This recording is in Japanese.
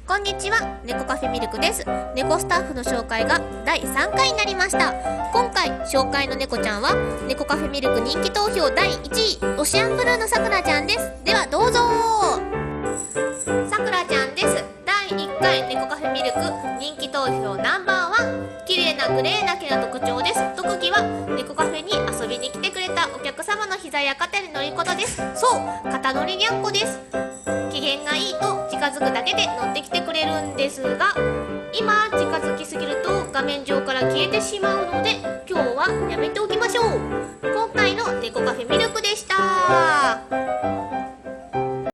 こんにちは、猫カフェミルクです。猫スタッフの紹介が第3回になりました。今回紹介の猫ちゃんは猫カフェミルク人気投票第1位、オシアンブルーのさくらちゃんです。ではどうぞ。さくらちゃんです。第1回猫カフェミルク人気投票ナンバーワン、綺麗なグレーな毛が特徴です。特技は猫カフェに遊びに来てくれたお客様の膝や肩に乗ることです。そう、肩乗りにゃんこです。機嫌がいいと近づくだけで乗ってきてくれるんですが、今近づきすぎると画面上から消えてしまうので、今日はやめておきましょう。今回の猫カフェミルクでした。